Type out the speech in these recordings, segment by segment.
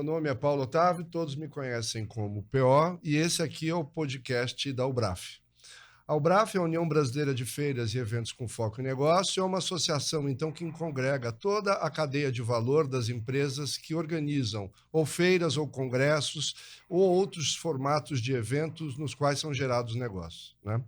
meu nome é Paulo Otávio, todos me conhecem como PO, e esse aqui é o podcast da UBRAF. A UBRAF é a União Brasileira de Feiras e Eventos com Foco em Negócio, é uma associação, então, que congrega toda a cadeia de valor das empresas que organizam ou feiras ou congressos ou outros formatos de eventos nos quais são gerados negócios, né?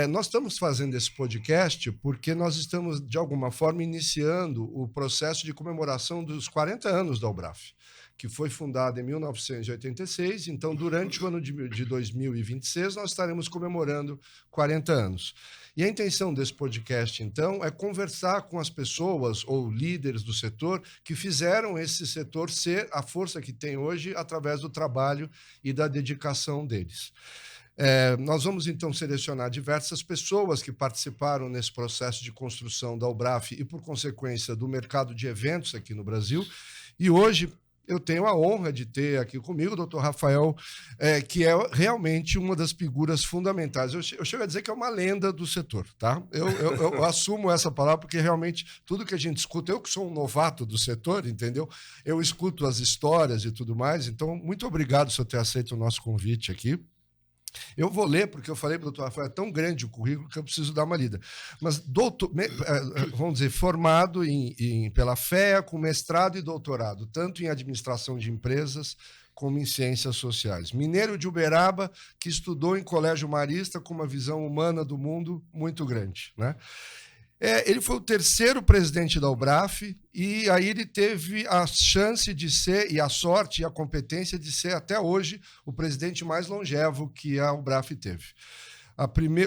Nós estamos fazendo esse podcast porque nós estamos, de alguma forma, iniciando o processo de comemoração dos 40 anos da UBRAF, que foi fundada em 1986. Então, durante o ano de 2026, nós estaremos comemorando 40 anos. E a intenção desse podcast, então, é conversar com as pessoas ou líderes do setor que fizeram esse setor ser a força que tem hoje através do trabalho e da dedicação deles. Nós vamos, então, selecionar diversas pessoas que participaram nesse processo de construção da UBRAF e, por consequência, do mercado de eventos aqui no Brasil. E hoje eu tenho a honra de ter aqui comigo o doutor Rafael, que é realmente uma das figuras fundamentais. Eu chego a dizer que é uma lenda do setor, tá? Eu assumo essa palavra porque realmente tudo que a gente escuta, eu que sou um novato do setor, entendeu? Eu escuto as histórias e tudo mais. Então, muito obrigado por ter aceito o nosso convite aqui. Eu vou ler, porque eu falei para o doutor Rafael, é tão grande o currículo que eu preciso dar uma lida. Mas, vamos dizer, formado pela FEA, com mestrado e doutorado, tanto em administração de empresas como em ciências sociais. Mineiro de Uberaba, que estudou em colégio marista com uma visão humana do mundo muito grande, né? Ele foi o terceiro presidente da UBRAF e aí ele teve a chance de ser, e a sorte e a competência de ser, até hoje, o presidente mais longevo que a UBRAF teve.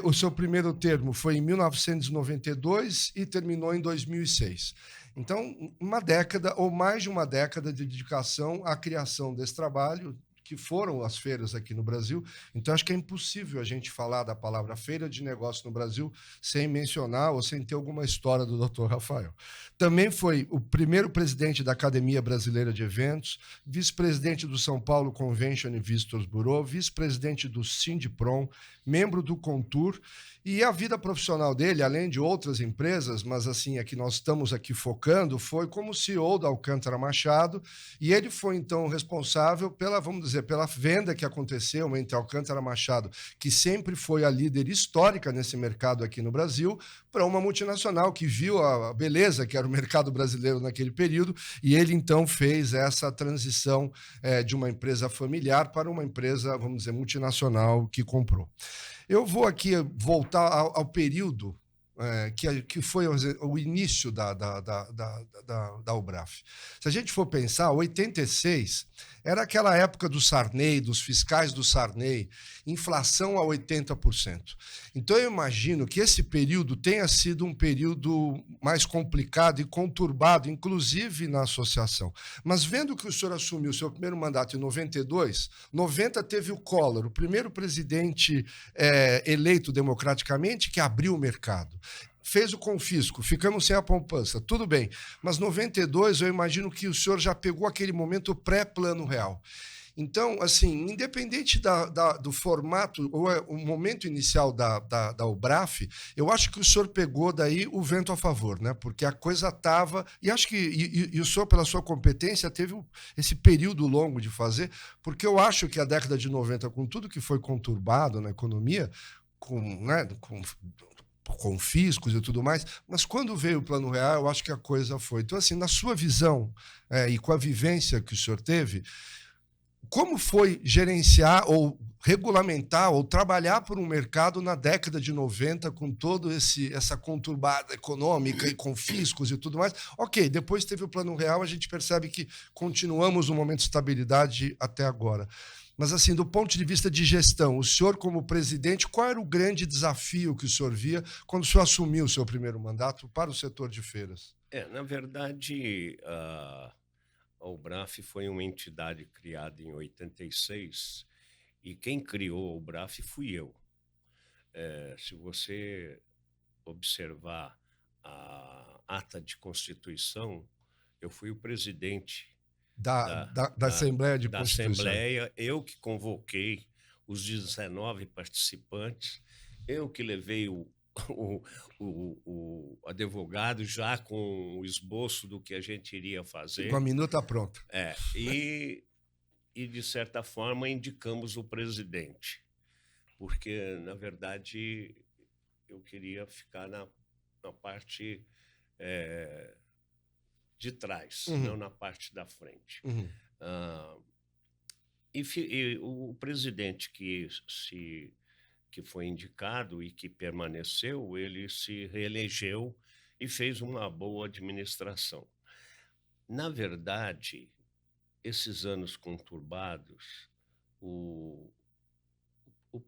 O seu primeiro termo foi em 1992 e terminou em 2006. Então, uma década ou mais de uma década de dedicação à criação desse trabalho, que foram as feiras aqui no Brasil. Então, acho que é impossível a gente falar da palavra feira de negócio no Brasil sem mencionar ou sem ter alguma história do Dr. Rafael. Também foi o primeiro presidente da Academia Brasileira de Eventos, vice-presidente do São Paulo Convention and Visitors Bureau, vice-presidente do Sindiprom, membro do Contur, e a vida profissional dele, além de outras empresas, mas assim, a que nós estamos aqui focando, foi como CEO da Alcântara Machado, e ele foi, então, responsável pela, vamos dizer, pela venda que aconteceu entre Alcântara Machado, que sempre foi a líder histórica nesse mercado aqui no Brasil, para uma multinacional que viu a beleza que era o mercado brasileiro naquele período, e ele, então, fez essa transição de uma empresa familiar para uma empresa, vamos dizer, multinacional que comprou. Eu vou aqui voltar ao período que foi o início da UBRAF. Se a gente for pensar, 86 era aquela época do Sarney, dos fiscais do Sarney, inflação a 80%. Então, eu imagino que esse período tenha sido um período mais complicado e conturbado, inclusive na associação. Mas vendo que o senhor assumiu o seu primeiro mandato em 92, 90 teve o Collor, o primeiro presidente eleito democraticamente que abriu o mercado. Fez o confisco, ficamos sem a poupança, tudo bem. Mas 92, eu imagino que o senhor já pegou aquele momento pré-Plano Real. Então, assim, independente do formato ou o momento inicial da UBRAF, eu acho que o senhor pegou daí o vento a favor, né? Porque a coisa estava... E acho que e o senhor, pela sua competência, teve esse período longo de fazer, porque eu acho que a década de 90, com tudo que foi conturbado na economia, com fiscos e tudo mais, mas quando veio o Plano Real, eu acho que a coisa foi. Então, assim, na sua visão e com a vivência que o senhor teve, como foi gerenciar ou regulamentar ou trabalhar por um mercado na década de 90 com toda essa conturbada econômica e com fiscos e tudo mais? Ok, depois teve o Plano Real, a gente percebe que continuamos um momento de estabilidade até agora. Mas, assim, do ponto de vista de gestão, o senhor, como presidente, qual era o grande desafio que o senhor via quando o senhor assumiu o seu primeiro mandato para o setor de feiras? Na verdade, a UBRAF foi uma entidade criada em 86 e quem criou a UBRAF fui eu. Se você observar a ata de constituição, eu fui o presidente Da Assembleia de da Constituição. Assembleia, eu que convoquei os 19 participantes, eu que levei advogado já com o esboço do que a gente iria fazer. Com a minuta pronta. E, de certa forma, indicamos o presidente, porque, na verdade, eu queria ficar na parte de trás, não na parte da frente. E o presidente que foi indicado e que permaneceu, ele se reelegeu e fez uma boa administração. Na verdade, esses anos conturbados, o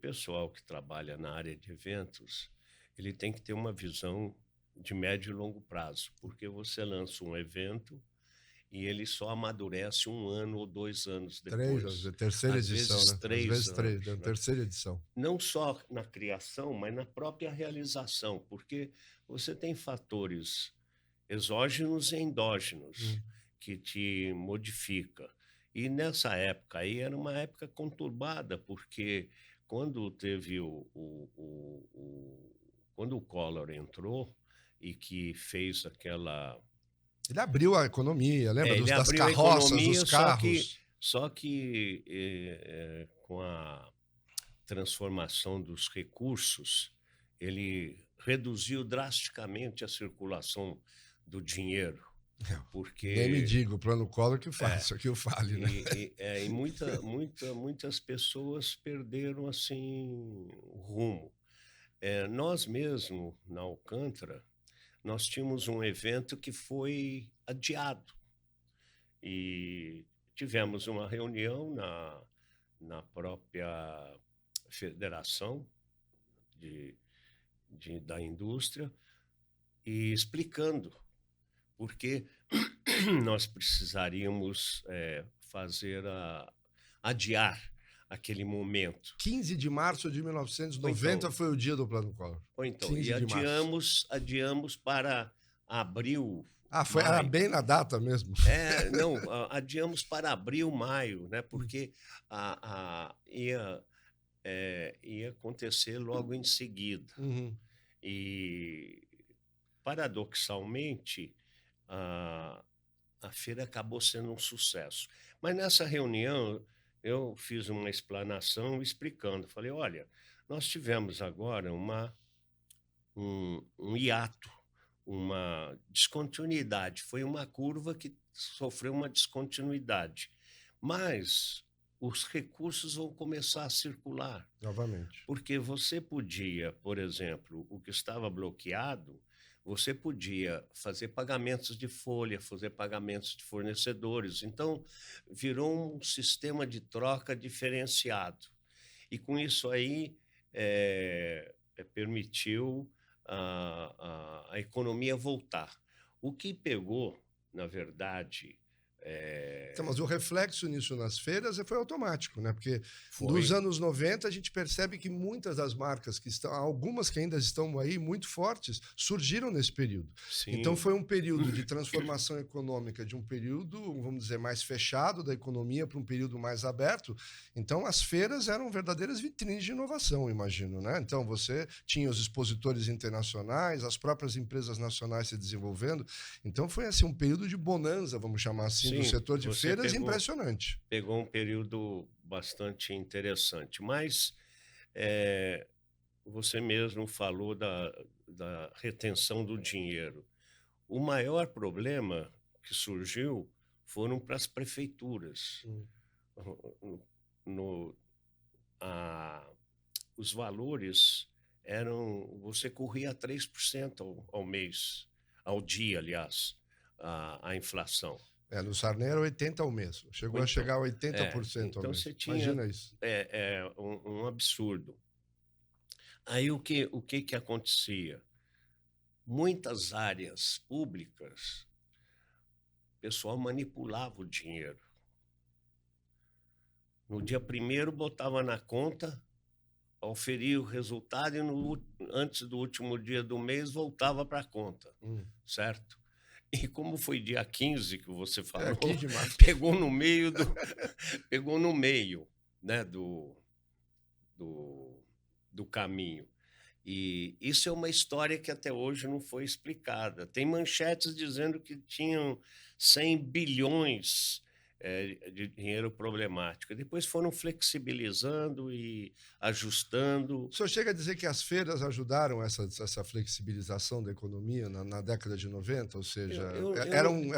pessoal que trabalha na área de eventos, ele tem que ter uma visão de médio e longo prazo, porque você lança um evento e ele só amadurece 1 ano ou 2 anos depois. Terceira Às edição, vezes né? 3 Às vezes anos, né? Terceira edição. Não só na criação, mas na própria realização, porque você tem fatores exógenos e endógenos que te modifica. E nessa época aí era uma época conturbada, porque quando teve quando o Collor entrou e que fez aquela... Ele abriu a economia, lembra? Ele Das abriu a carroças, economia, dos carros. Só que com a transformação dos recursos, ele reduziu drasticamente a circulação do dinheiro. Porque... Nem me diga, o plano Collor que faça, que eu fale, né? E muitas pessoas perderam assim o rumo. Nós mesmo, na Alcântara, nós tínhamos um evento que foi adiado. E tivemos uma reunião na própria Federação da Indústria e explicando porque nós precisaríamos adiar aquele momento. 15 de março de 1990 foi o dia do plano Collor. E adiamos para abril. Era bem na data mesmo. Não, adiamos para abril, maio, né? Porque ia acontecer logo em seguida. E, paradoxalmente, a feira acabou sendo um sucesso. Mas nessa reunião eu fiz uma explanação explicando. Falei, olha, nós tivemos agora um hiato, uma descontinuidade. Foi uma curva que sofreu uma descontinuidade. Mas os recursos vão começar a circular. Novamente. Porque você podia, por exemplo, o que estava bloqueado, você podia fazer pagamentos de folha, fazer pagamentos de fornecedores. Então, virou um sistema de troca diferenciado. E com isso aí, permitiu a economia voltar. O que pegou, na verdade... Mas o reflexo nisso nas feiras foi automático, né? Porque dos anos 90 a gente percebe que muitas das marcas que estão, algumas que ainda estão aí muito fortes, surgiram nesse período. Sim. Então foi um período de transformação econômica, de um período, vamos dizer, mais fechado da economia para um período mais aberto. Então as feiras eram verdadeiras vitrines de inovação, imagino, né? Então você tinha os expositores internacionais, as próprias empresas nacionais se desenvolvendo. Então foi assim um período de bonança, vamos chamar assim, do setor de feiras impressionante. Pegou um período bastante interessante, mas você mesmo falou da retenção do dinheiro. O maior problema que surgiu foram para as prefeituras. Os valores eram... Você corria 3% ao mês, ao dia, aliás, a inflação. No Sarney era 80 ao mês. Chegou a chegar a 80% ao mês. Você tinha, imagina isso. Um absurdo. Aí o que acontecia? Muitas áreas públicas, o pessoal manipulava o dinheiro. No dia 1º botava na conta, oferia o resultado e antes do último dia do mês voltava para a conta, certo? E como foi dia 15 que você falou, pegou no meio pegou no meio, né, do caminho. E isso é uma história que até hoje não foi explicada. Tem manchetes dizendo que tinham 100 bilhões de dinheiro problemático. Depois foram flexibilizando e ajustando. O senhor chega a dizer que as feiras ajudaram essa flexibilização da economia na década de 90? Ou seja, Eu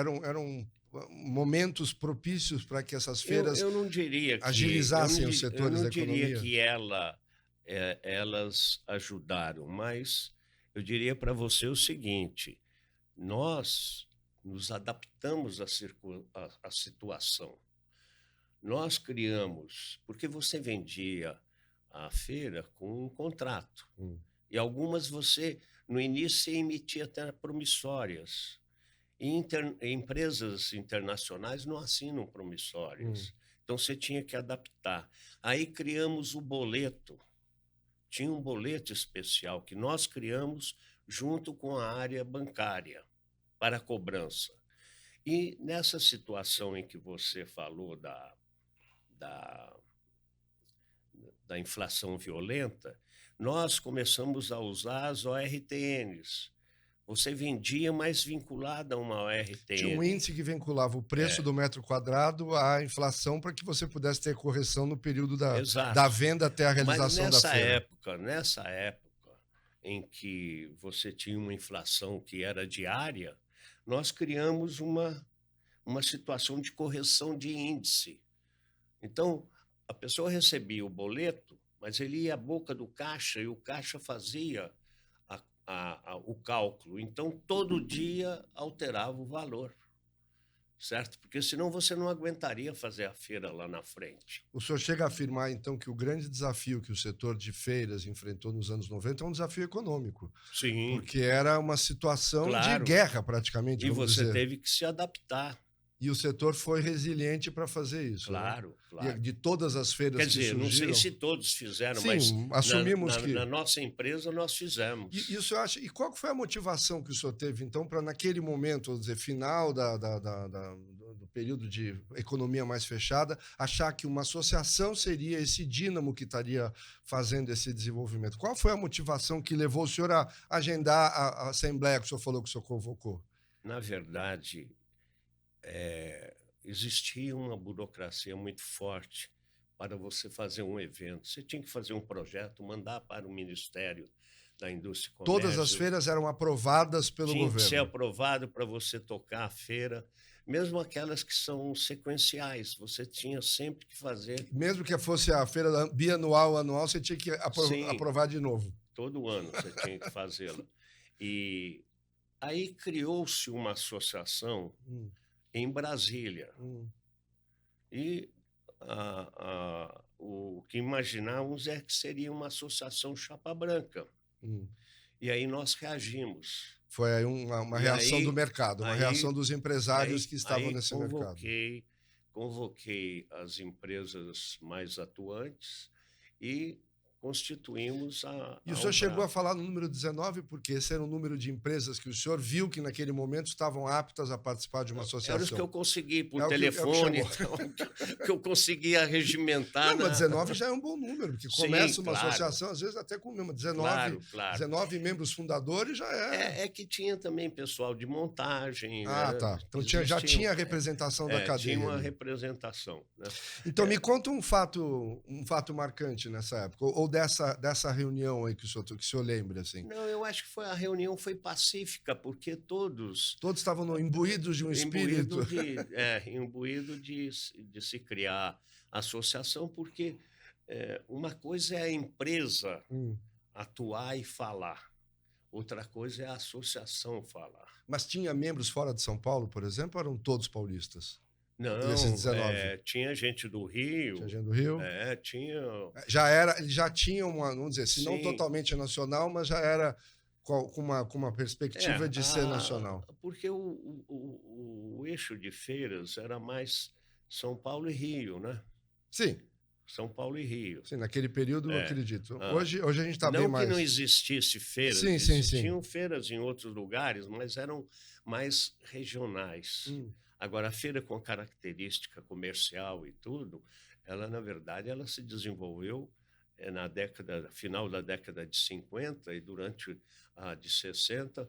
não, eram momentos propícios para que essas feiras eu não diria que agilizassem os eu setores não da diria economia? que elas ajudaram, mas eu diria para você o seguinte: nós nos adaptamos à situação. Nós criamos, porque você vendia a feira com um contrato. Hum, E algumas você, no início, você emitia até promissórias. E empresas internacionais não assinam hum. promissórias. Então você tinha que adaptar. Aí criamos o boleto. Tinha um boleto especial que nós criamos junto com a área bancária para a cobrança. E nessa situação em que você falou da, da inflação violenta, nós começamos a usar as ORTNs. Você vendia, mas vinculada a uma Tinha um ORTN. índice que vinculava o preço É, do metro quadrado à inflação para que você pudesse ter correção no período da exato. venda até a Mas realização da feira. nessa época em que você tinha uma inflação que era diária, nós criamos uma situação de correção de índice. Então, a pessoa recebia o boleto, mas ele ia à boca do caixa e o caixa fazia o cálculo. Então, todo dia alterava o valor, certo? Porque senão você não aguentaria fazer a feira lá na frente. O senhor chega a afirmar, então, que o grande desafio que o setor de feiras enfrentou nos anos 90 é um desafio econômico, Sim, porque era uma situação de claro. guerra, praticamente, E vamos você dizer. teve que se adaptar. E o setor foi resiliente para fazer isso, né? Claro, E claro. de todas as Quer feiras que dizer, não sei surgiram. se todos fizeram, mas Sim, assumimos que. na nossa empresa nós E o fizemos. senhor acha. E qual que foi a motivação que o senhor teve, então, para naquele momento, vamos dizer, final do período de economia mais fechada, achar que uma associação seria esse dínamo que estaria fazendo esse desenvolvimento? Qual foi a motivação que levou o senhor a agendar a assembleia que o senhor falou que o senhor convocou? Na verdade, existia uma burocracia muito forte para você fazer um evento. Você tinha que fazer um projeto, mandar para o Ministério da Indústria e Todas as Comércio, feiras eram aprovadas pelo tinha que ser governo. aprovado para você tocar a feira, mesmo aquelas que são sequenciais, você tinha sempre que fazer. Mesmo que fosse a feira bianual, anual, você tinha que Sim, aprovar de novo. todo ano você tinha que fazê-la. E aí criou-se uma associação Hum, em Brasília. hum. E o que imaginávamos é que seria uma associação chapa branca. Hum. E aí nós reagimos. Foi aí uma E reação do mercado, uma reação aí, dos empresários que estavam nesse mercado. convoquei as empresas mais atuantes e constituímos E o a senhor chegou a Ubraf. falar no número 19, porque esse era o número de empresas que o senhor viu que naquele momento estavam aptas a participar de uma Era os que eu associação. consegui por É o que telefone, chamou. então, que eu conseguia regimentar Não, mas 19 já é um bom número, porque Sim, começa uma claro, associação, às vezes até com 19, claro, claro. 19 membros fundadores já é. É que tinha também pessoal de montagem, Ah, né? tá. Então já Existiam, tinha a representação da tinha cadeia uma ali. representação, né? Então me conta um fato marcante nessa época, ou dessa reunião aí que o senhor lembra, assim. Não, eu acho que a reunião foi pacífica, porque todos Todos estavam imbuídos de um espírito. imbuído de se criar associação, porque uma coisa é a empresa Hum. atuar e falar, outra coisa é a associação falar. Mas tinha membros fora de São Paulo, por exemplo, ou eram todos paulistas? Desses Não, 19? tinha gente do Tinha Rio, gente do Rio? tinha. Ele já tinha uma, vamos dizer, se não Sim, totalmente nacional, mas já era com uma perspectiva de ser nacional. porque o eixo de feiras era mais São Paulo e Rio, né? Sim, São Paulo e Rio. sim, naquele período, eu É. acredito. Ah, Hoje a gente está bem não que mais. não existisse feiras, Sim, sim, sim. existiam feiras em outros lugares, mas eram mais regionais. Hum. Agora, a feira com característica comercial e tudo, ela, na verdade, ela se desenvolveu na final da década de 50 e durante a de 60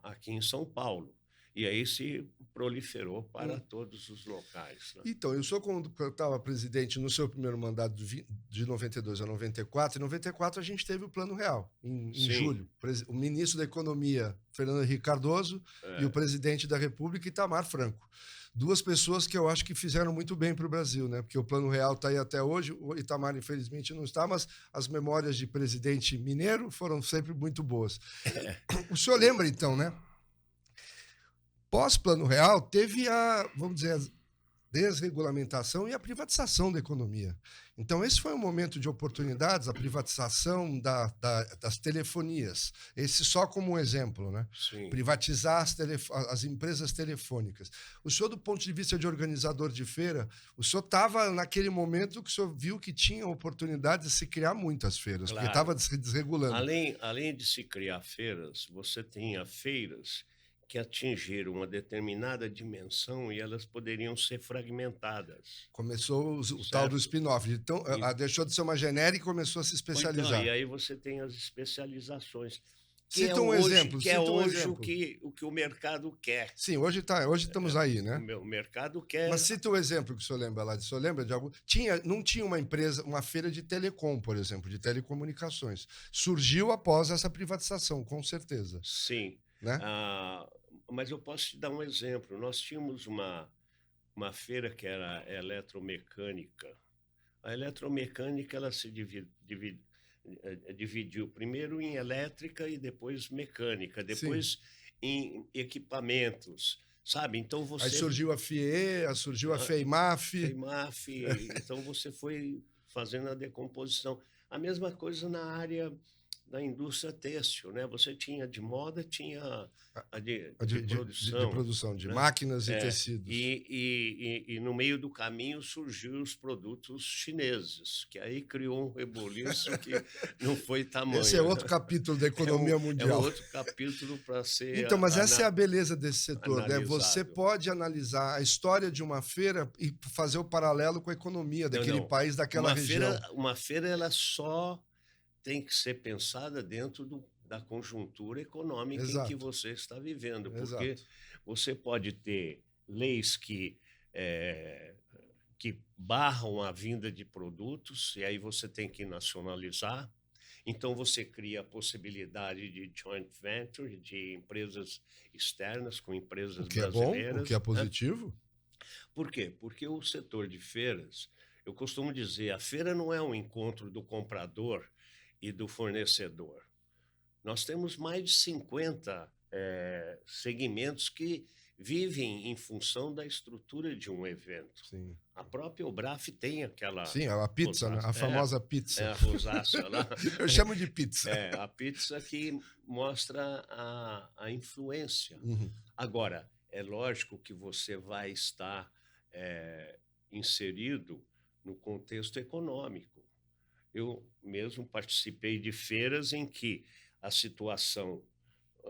aqui em São Paulo. E aí se proliferou para todos os locais, né? Então, eu sou quando eu estava presidente no seu primeiro mandato de 92 a 94. Em 94 a gente teve o Plano Real, em julho. O ministro da Economia, Fernando Henrique Cardoso, e o presidente da República, Itamar Franco. Duas pessoas que eu acho que fizeram muito bem para o Brasil, né? Porque o Plano Real está aí até hoje, o Itamar, infelizmente, não está, mas as memórias de presidente mineiro foram sempre muito boas. O senhor lembra, então, né? Pós-Plano Real, teve vamos dizer, a desregulamentação e a privatização da economia. Então, esse foi um momento de oportunidades, a privatização das telefonias. Esse só como um exemplo, né? Sim. Privatizar as empresas telefônicas. O senhor, do ponto de vista de organizador de feira, o senhor estava naquele momento que o senhor viu que tinha oportunidade de se criar muitas feiras, Claro. porque estava se desregulando. Além de se criar feiras, você tinha feiras que atingiram uma determinada dimensão e elas poderiam ser fragmentadas. Começou o tal do spin-off. Então, deixou de ser uma genérica e começou a se especializar. Então, e aí você tem as especializações. Cita um exemplo. Que é hoje o que o mercado quer. Sim, hoje estamos aí, né? O mercado quer. Mas cita um exemplo que o senhor lembra lá. O senhor lembra de algo? Não tinha uma empresa, uma feira de telecom, por exemplo, de telecomunicações. Surgiu após essa privatização, com certeza. Sim. Né? Mas eu posso te dar um exemplo. Nós tínhamos uma feira que era eletromecânica. A eletromecânica ela se dividiu primeiro em elétrica e depois mecânica, depois em equipamentos, sabe? Então você... Aí surgiu a FIE, surgiu a FEIMAF. Então você foi fazendo a decomposição. A mesma coisa na área da indústria têxtil, né? Você tinha de moda, tinha a de produção. De produção, de máquinas e tecidos. E no meio do caminho surgiu os produtos chineses, que aí criou um reboliço que não foi tamanho. Esse é outro capítulo da economia mundial. É outro capítulo para ser Então, mas essa é a beleza desse setor, né? Você pode analisar a história de uma feira e fazer o paralelo com a economia daquele país, daquela região. Uma feira, ela só tem que ser pensada dentro da conjuntura econômica em que você está vivendo, porque você pode ter leis que barram a vinda de produtos e aí você tem que nacionalizar. Então você cria a possibilidade de joint venture, de empresas externas com empresas brasileiras. O que é positivo. Né? Por quê? Porque o setor de feiras, eu costumo dizer, a feira não é um encontro do comprador e do fornecedor. Nós temos mais de 50 segmentos que vivem em função da estrutura de um evento. Sim. A própria Obraf tem aquela... Sim, a pizza, né? A famosa pizza. A rosácea lá. Eu chamo de pizza. A pizza que mostra a influência. Uhum. Agora, é lógico que você vai estar inserido no contexto econômico. Eu mesmo participei de feiras em que a situação...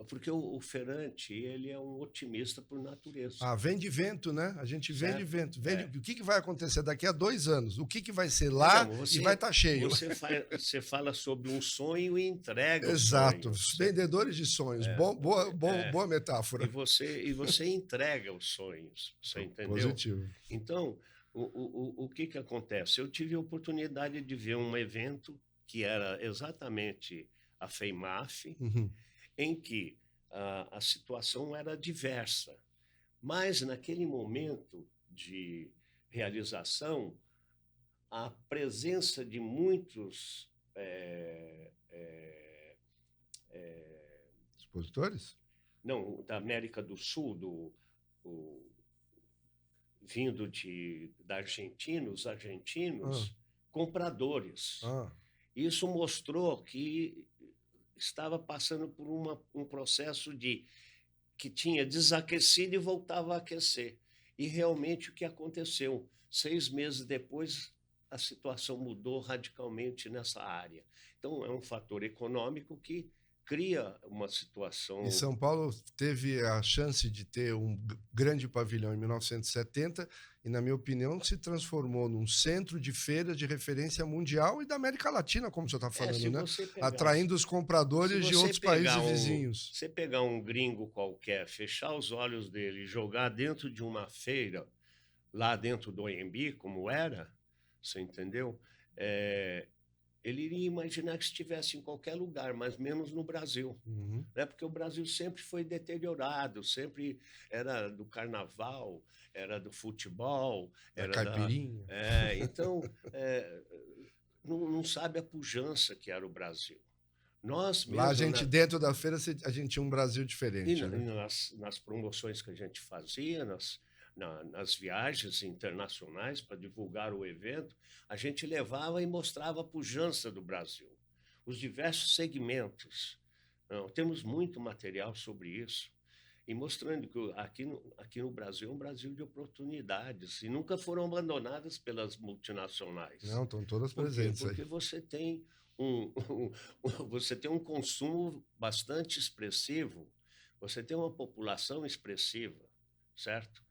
Porque o feirante, ele é um otimista por natureza. Vende vento, né? A gente vende vento. O que vai acontecer daqui a 2 anos? O que vai ser lá e vai estar cheio? Você fala sobre um sonho e entrega Exato. os sonhos. Vendedores de sonhos. Boa metáfora. E você entrega os sonhos, você entendeu? Positivo. Então... O que acontece? Eu tive a oportunidade de ver um evento que era exatamente a FEIMAF, em que a situação era diversa. Mas, naquele momento de realização, a presença de muitos... expositores? Não, da América do Sul, vindo da Argentina, os argentinos compradores. Isso mostrou que estava passando por um processo que tinha desaquecido e voltava a aquecer. E realmente o que aconteceu? 6 meses depois, a situação mudou radicalmente nessa área. Então, é um fator econômico que cria uma E situação. São Paulo teve a chance de ter um grande pavilhão em 1970 e, na minha opinião, se transformou num centro de feira de referência mundial e da América Latina, como você está Se falando, né? você pegar, Atraindo os se compradores de você outros países pegar vizinhos. você pegar um gringo qualquer, fechar os olhos dele e jogar dentro de uma feira, lá dentro do AMB, como era, você entendeu? É, ele iria imaginar que estivesse em qualquer lugar, mas menos no Brasil. Uhum. Né? Porque o Brasil sempre foi deteriorado, sempre era do carnaval, era do futebol, Da era da. caipirinha. Então, não sabe a pujança que era o Brasil. Nós Lá, a mesmo, gente, dentro da feira, a gente tinha um Brasil diferente, né? nas promoções que a gente fazia, nas viagens internacionais para divulgar o evento, a gente levava e mostrava a pujança do Brasil, os diversos segmentos. Não, temos muito material sobre isso, e mostrando que aqui no Brasil é um Brasil de oportunidades, e nunca foram abandonadas pelas multinacionais. Não, estão todas Por quê? presentes aí. Porque você tem você tem um consumo bastante expressivo, você tem uma população expressiva, certo?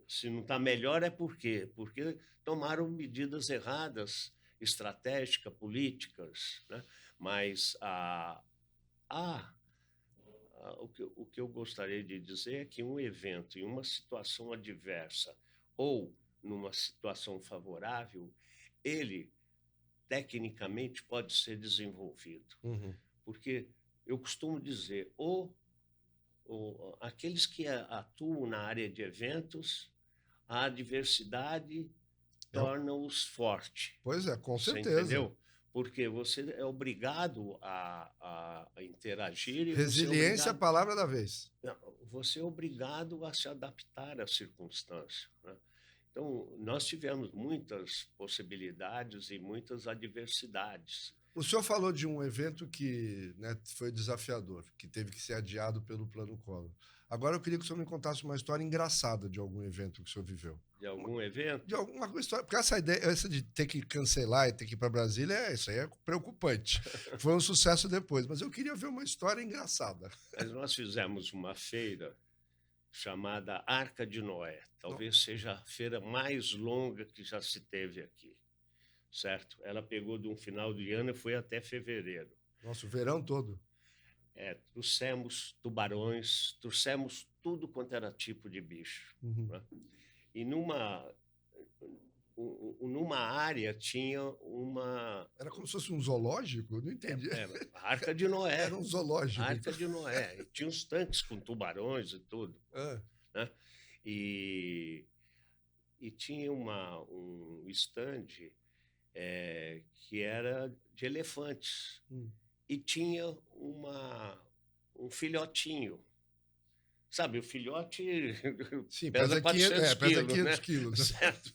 Se não está melhor é por quê? Porque tomaram medidas erradas, estratégicas, políticas, né? Mas o que eu gostaria de dizer é que um evento em uma situação adversa ou numa situação favorável, ele tecnicamente pode ser desenvolvido. Uhum. Porque eu costumo dizer, aqueles que atuam na área de eventos, a adversidade torna-os fortes. Pois é, com Você certeza. entendeu? Porque você é obrigado a interagir. Resiliência é a palavra da vez. Você é obrigado a se adaptar às circunstâncias, né? Então, nós tivemos muitas possibilidades e muitas adversidades. O senhor falou de um evento que, né, foi desafiador, que teve que ser adiado pelo Plano Collor. Agora eu queria que o senhor me contasse uma história engraçada de algum evento que o senhor viveu. De algum evento? De alguma história. Porque essa de ter que cancelar e ter que ir para Brasília, isso aí é preocupante. Foi um sucesso depois, mas eu queria ver uma história engraçada. Mas nós fizemos uma feira chamada Arca de Noé. Talvez seja a feira mais longa que já se teve aqui, certo? Ela pegou de um final de ano e foi até fevereiro. Nossa, o verão todo. Trouxemos tubarões, trouxemos tudo quanto era tipo de bicho. Uhum. Né? E numa área tinha uma... Era como se fosse um zoológico? Eu não entendi. A Arca de Noé. Era um zoológico. A Arca de Noé. E tinha uns tanques com tubarões e tudo. Né? E tinha um estande que era de elefantes. E tinha um filhotinho. Sabe, o filhote Sim, pesa 400 quilos, pesa 500 né? quilos. Certo?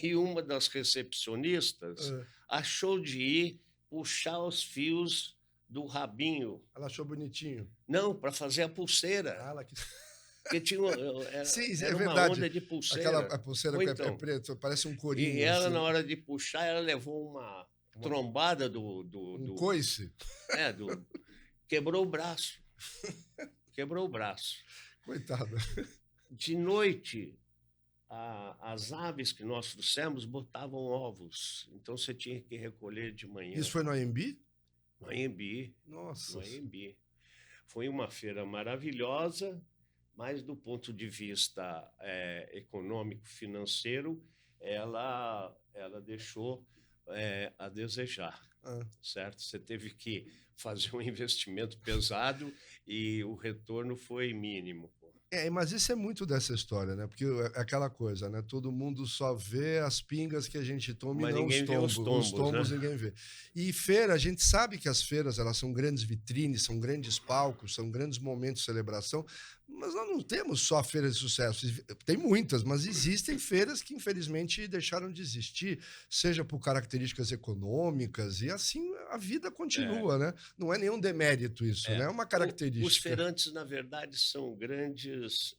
E uma das recepcionistas achou de ir puxar os fios do rabinho. Ela achou bonitinho? Não, para fazer a pulseira. Porque tinha era uma onda de pulseira. A pulseira é preta, parece um corinho. E ela, assim, na hora de puxar, ela levou uma trombada um coice? Quebrou o braço. Quebrou o braço. Coitada. De noite, as aves que nós trouxemos botavam ovos. Então, você tinha que recolher de manhã. Isso foi no AMB? No AMB. Nossa. No AMB. Foi uma feira maravilhosa, mas do ponto de vista econômico, financeiro, ela deixou a desejar, certo? Você teve que fazer um investimento pesado e o retorno foi mínimo. Mas isso é muito dessa história, né? Porque é aquela coisa, né? Todo mundo só vê as pingas que a gente toma mas e não ninguém os tombos. Os tombos, né? Ninguém vê. E feira, a gente sabe que as feiras, elas são grandes vitrines, são grandes palcos, são grandes momentos de celebração, Mas nós não temos só feiras de sucesso. Tem muitas, mas existem feiras que, infelizmente, deixaram de existir, seja por características econômicas, e assim a vida É, continua, né? Não é nenhum demérito isso, né? é. É uma Os característica. feirantes, na verdade, são grandes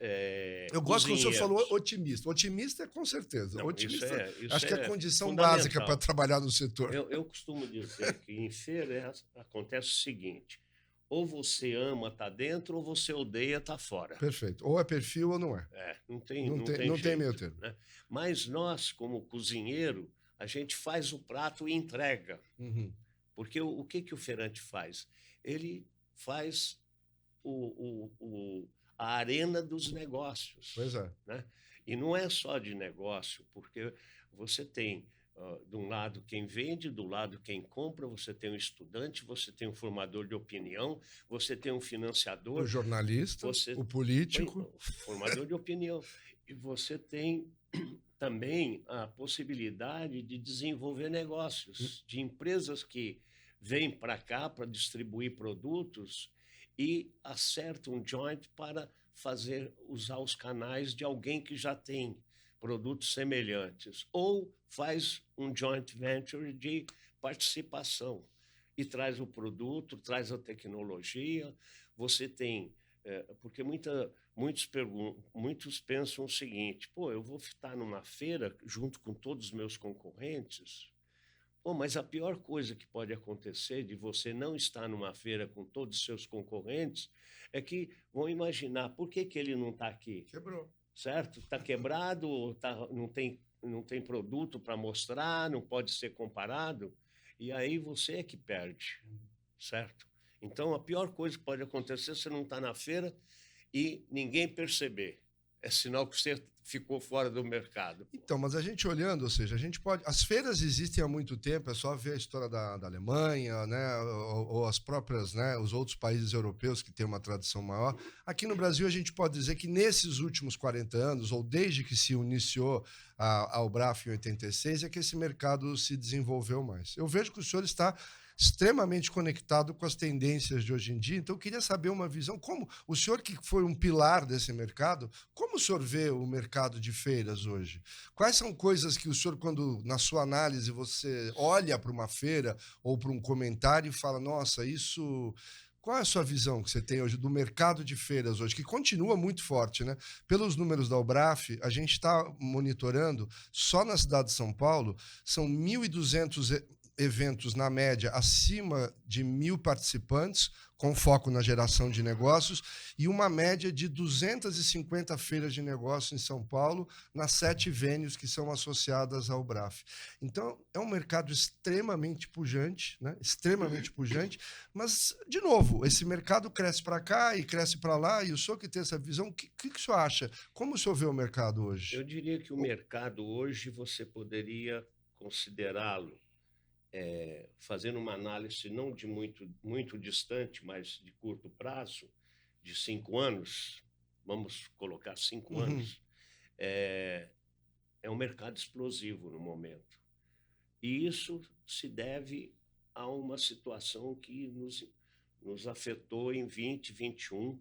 Eu gosto quando o senhor falou cozinheiros. otimista. Otimista é com certeza. Não, Otimista, isso acho que é a é condição básica para fundamental. trabalhar no setor. Eu costumo dizer que em feira acontece o seguinte: ou você ama estar dentro, ou você odeia estar fora. Perfeito. Ou é perfil ou não é. Não tem Não tem meio jeito, termo. né? Mas nós, como cozinheiro, a gente faz o prato e entrega. Uhum. Porque o que, que o feirante faz? Ele faz a arena dos Pois negócios, é. né? E não é só de negócio, porque você tem, de um lado, quem vende, do lado, quem compra, você tem um estudante, você tem um formador de opinião, você tem um O financiador, jornalista, você o põe político. formador de opinião, e você tem também a possibilidade de desenvolver negócios, de empresas que vêm para cá para distribuir produtos e acertam um joint para usar os canais de alguém que já tem produtos semelhantes, ou faz um joint venture de participação e traz o produto, traz a tecnologia. Você tem, porque muitos pensam o seguinte: pô, eu vou estar numa feira junto com todos os meus concorrentes. Pô, mas a pior coisa que pode acontecer de você não estar numa feira com todos os seus concorrentes é que vão imaginar por que, que ele não está aqui, Quebrou. certo? Está quebrado, não tem produto para mostrar, não pode ser comparado, e aí você é que perde, certo? Então, a pior coisa que pode acontecer é você não estar na feira e ninguém perceber. É sinal que você ficou fora do mercado. Então, mas a gente olhando, ou seja, a gente pode. As feiras existem há muito tempo, é só ver a história da Alemanha, né? Ou as próprias, né? Os outros países europeus que têm uma tradição maior. Aqui no Brasil, a gente pode dizer que nesses últimos 40 anos, ou desde que se iniciou a Albraf em 86, é que esse mercado se desenvolveu mais. Eu vejo que o senhor está extremamente conectado com as tendências de hoje em dia. Então, eu queria saber uma visão, como o senhor que foi um pilar desse mercado, como o senhor vê o mercado de feiras hoje? Quais são coisas que o senhor, quando na sua análise você olha para uma feira ou para um comentário e fala, nossa, isso... Qual é a sua visão que você tem hoje do mercado de feiras hoje, que continua muito forte, né? Pelos números da Albraf, a gente está monitorando, só na cidade de São Paulo, são 1.200 eventos, na média, acima de 1.000 participantes, com foco na geração de negócios, e uma média de 250 feiras de negócio em São Paulo, nas 7 venues que são associadas ao BRAF. Então, é um mercado extremamente pujante, né? Extremamente pujante, mas, de novo, esse mercado cresce para cá e cresce para lá, e o senhor que tem essa visão, o que o senhor acha? Como o senhor vê o mercado hoje? Eu diria que o mercado hoje você poderia considerá-lo, fazendo uma análise não de muito distante, mas de curto prazo, de 5 anos, vamos colocar 5 anos, é, é um mercado explosivo no momento. E isso se deve a uma situação que nos afetou em 20, 21,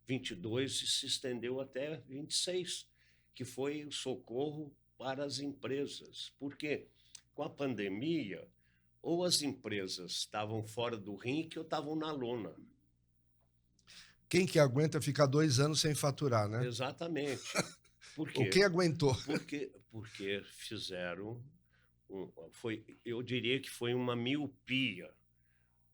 22 e se estendeu até 26, que foi o socorro para as empresas. Porque com a pandemia, ou as empresas estavam fora do ringue ou estavam na lona. Quem que aguenta ficar 2 anos sem faturar, né? Exatamente. Por Ou quê? quem aguentou? Porque fizeram, eu diria que foi uma miopia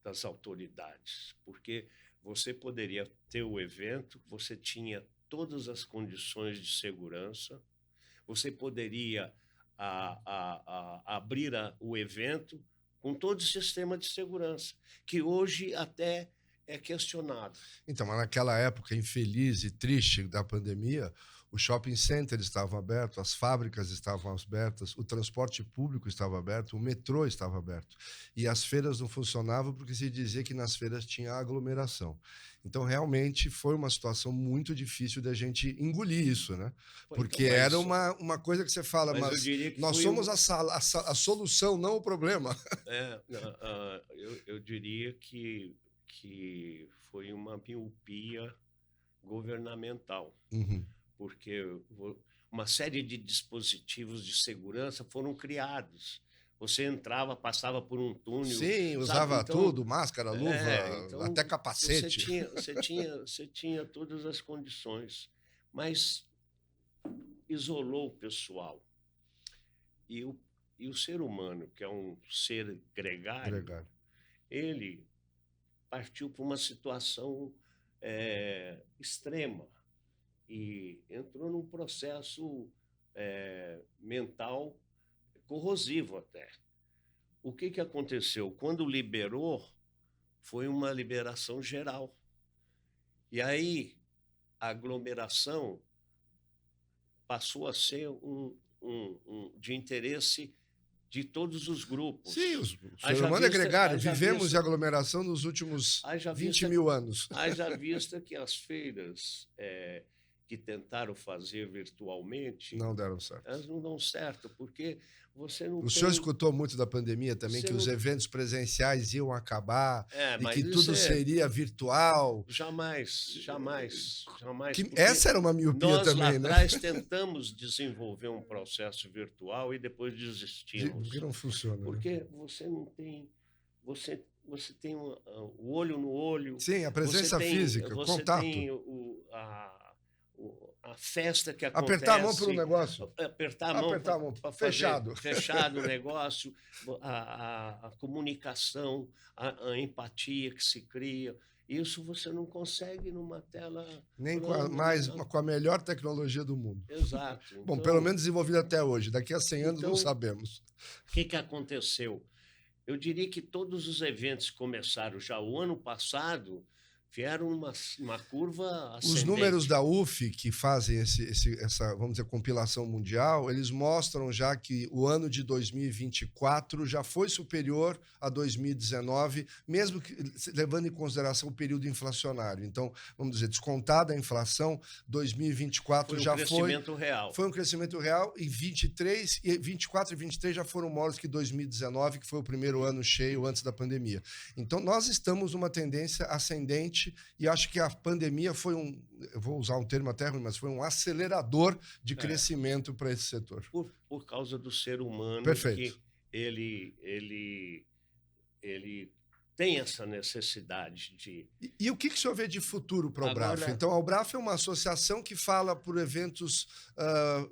das autoridades, porque você poderia ter o evento, você tinha todas as condições de segurança, você poderia abrir o evento com todo o sistema de segurança, que hoje até é questionado. Então, mas naquela época infeliz e triste da pandemia, os shopping centers estavam abertos, as fábricas estavam abertas, o transporte público estava aberto, o metrô estava aberto. E as feiras não funcionavam porque se dizia que nas feiras tinha aglomeração. Então, realmente, foi uma situação muito difícil da gente engolir isso, né? Porque Então, era uma coisa que você fala, mas eu mas diria que nós somos a solução, não o problema. eu diria que foi uma miopia governamental, Uhum. porque uma série de dispositivos de segurança foram criados. Você entrava, passava por um túnel, Sim, sabe? usava Então, tudo, máscara, luva, até então capacete. você tinha todas as condições, mas isolou o pessoal. E o ser humano, que é um ser gregário, Gregário. ele partiu para uma situação extrema e entrou num processo mental corrosivo até. O que aconteceu? Quando liberou, foi uma liberação geral. E aí a aglomeração passou a ser de interesse de todos os grupos. Sim, o ser humano é gregário. Vivemos vista, em aglomeração nos últimos 20 mil anos. Haja vista que as feiras que tentaram fazer virtualmente, não deram certo. Elas não dão certo, porque você não O senhor escutou muito da pandemia também, que os eventos presenciais iam acabar e que tudo seria virtual. Jamais. Essa era uma miopia também, né? Nós lá atrás tentamos desenvolver um processo virtual e depois desistimos. Porque não funciona. Porque você não tem... Você tem o olho no olho. Sim, a presença física, o contato. Você tem a festa que acontece. Apertar a mão para um negócio. Apertar a mão para fechado. Fechado o negócio, a comunicação, a empatia que se cria. Isso você não consegue numa tela... Nem com a melhor tecnologia do mundo. Exato. Então, bom, pelo menos desenvolvida até hoje. Daqui a 100 anos não sabemos. O que aconteceu? Eu diria que todos os eventos que começaram já o ano passado vieram uma curva ascendente. Os números da UF, que fazem essa, vamos dizer, compilação mundial, eles mostram já que o ano de 2024 já foi superior a 2019, mesmo que, levando em consideração o período inflacionário. Então, vamos dizer, descontada a inflação, 2024 já foi... Foi um crescimento real. Foi um crescimento real, e 24 e 23 já foram maiores que 2019, que foi o primeiro ano cheio antes da pandemia. Então, nós estamos numa tendência ascendente. E acho que a pandemia foi eu vou usar um termo até ruim, mas foi um acelerador de crescimento para esse setor. Por causa do ser humano. Perfeito. Que ele tem essa necessidade de... E o que o senhor vê de futuro para o Braf? Então, a Braf é uma associação que fala por eventos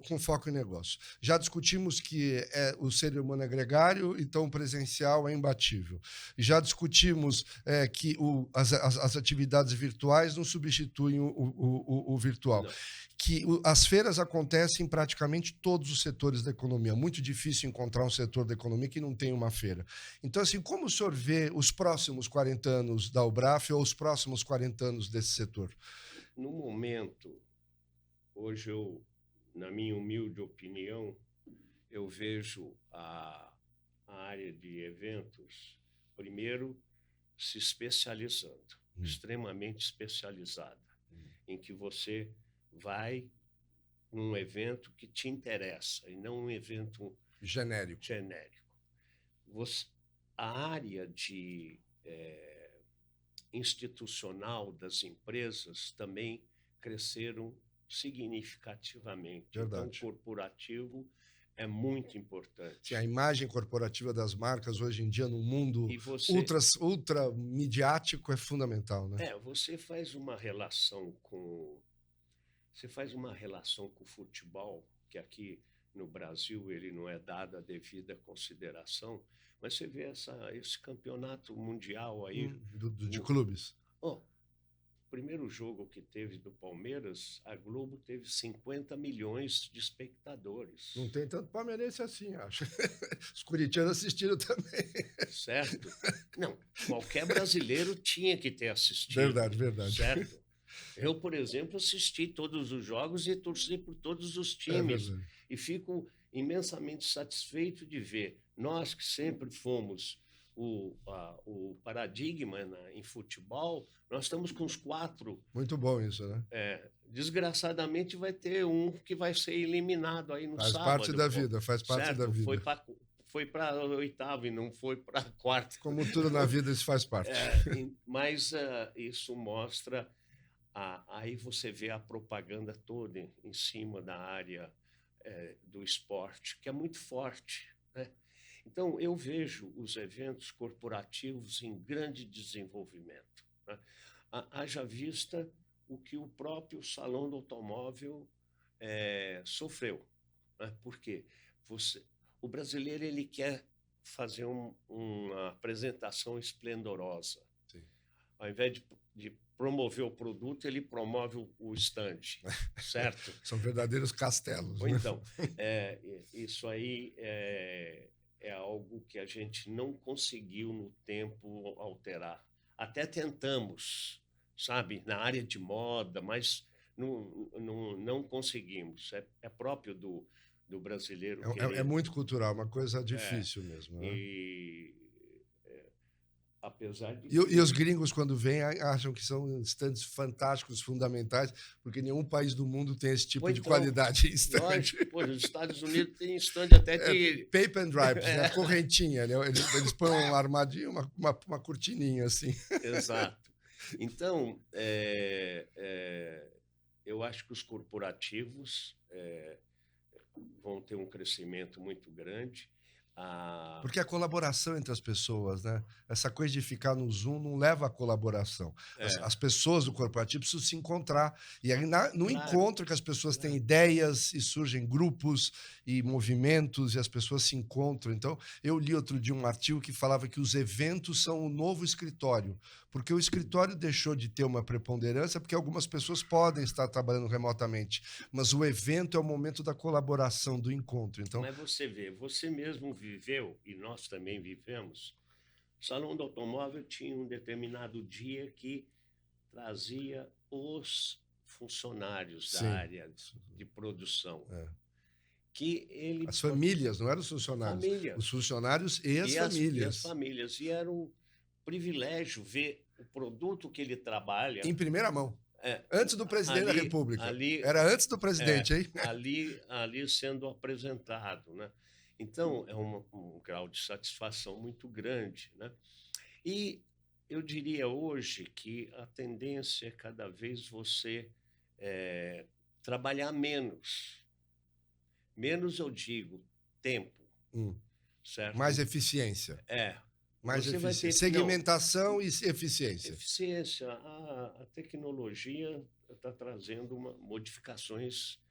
com foco em negócio. Já discutimos que o ser humano é gregário, então o presencial é imbatível. Já discutimos que as atividades virtuais não substituem o virtual. Não. Que as feiras acontecem em praticamente todos os setores da economia. Muito difícil encontrar um setor da economia que não tenha uma feira. Então, assim, como o senhor vê os próximos 40 anos da UBRAF ou os próximos 40 anos desse setor? No momento, hoje na minha humilde opinião, eu vejo a área de eventos, primeiro, se especializando, extremamente especializada, em que você vai num evento que te interessa e não um evento genérico. A área institucional das empresas também cresceram significativamente. Verdade. Então, o corporativo é muito importante. Sim, a imagem corporativa das marcas hoje em dia no mundo ultra midiático é fundamental, né? Você faz uma relação com o futebol, que aqui no Brasil ele não é dado a devida consideração, mas você vê esse campeonato mundial aí... de clubes. O primeiro jogo que teve do Palmeiras, a Globo teve 50 milhões de espectadores. Não tem tanto palmeirense assim, acho. Os corintianos assistiram também. Certo? Não, qualquer brasileiro tinha que ter assistido. Verdade. Certo? Eu, por exemplo, assisti todos os jogos e torci por todos os times. E fico imensamente satisfeito de ver. Nós que sempre fomos o paradigma em futebol, nós estamos com os 4. Muito bom isso, né? Desgraçadamente vai ter um que vai ser eliminado aí no sábado. Faz parte da vida. Foi para a 8ª e não foi para a 4ª. Como tudo na vida, isso faz parte. Mas isso mostra Aí você vê a propaganda toda em cima da área do esporte, que é muito forte, né? Então, eu vejo os eventos corporativos em grande desenvolvimento, né? Haja vista o que o próprio Salão do Automóvel sofreu, né? Por quê? O brasileiro ele quer fazer uma apresentação esplendorosa. Sim. Ao invés de promover o produto, ele promove o stand, certo? São verdadeiros castelos. Ou Né? então, isso aí é algo que a gente não conseguiu no tempo alterar. Até tentamos, sabe, na área de moda, mas não conseguimos. É próprio do brasileiro É querer. muito cultural, uma coisa difícil mesmo. Né? E apesar de e os gringos, quando vêm, acham que são estandes fantásticos, fundamentais, porque nenhum país do mundo tem esse tipo de qualidade em stand. Lógico, pô, os Estados Unidos tem stand até de... paper and drive, né? A correntinha. Né? Eles põem um armadinho, uma cortininha assim. Exato. Então, eu acho que os corporativos vão ter um crescimento muito grande. Porque a colaboração entre as pessoas, né? Essa coisa de ficar no Zoom não leva à colaboração. As pessoas do corporativo precisam se encontrar. E aí, no encontro que as pessoas têm ideias e surgem grupos e movimentos e as pessoas se encontram. Então, eu li outro dia um artigo que falava que os eventos são o novo escritório, porque o escritório deixou de ter uma preponderância porque algumas pessoas podem estar trabalhando remotamente, mas o evento é o momento da colaboração, do encontro. Então, mas você vê, você mesmo viveu, e nós também vivemos, o Salão do Automóvel tinha um determinado dia que trazia os funcionários da área de produção. As famílias, não eram os funcionários. Os funcionários e as famílias. E as famílias. E era um privilégio ver o produto que ele trabalha. Em primeira mão. Antes do presidente da República. Era antes do presidente, hein? Ali sendo apresentado, né? Então, é um grau de satisfação muito grande, né? E eu diria hoje que a tendência é cada vez você trabalhar menos. Menos, eu digo, tempo. Certo? Mais eficiência. Mais você eficiência. Segmentação e eficiência. Eficiência. A tecnologia está trazendo modificações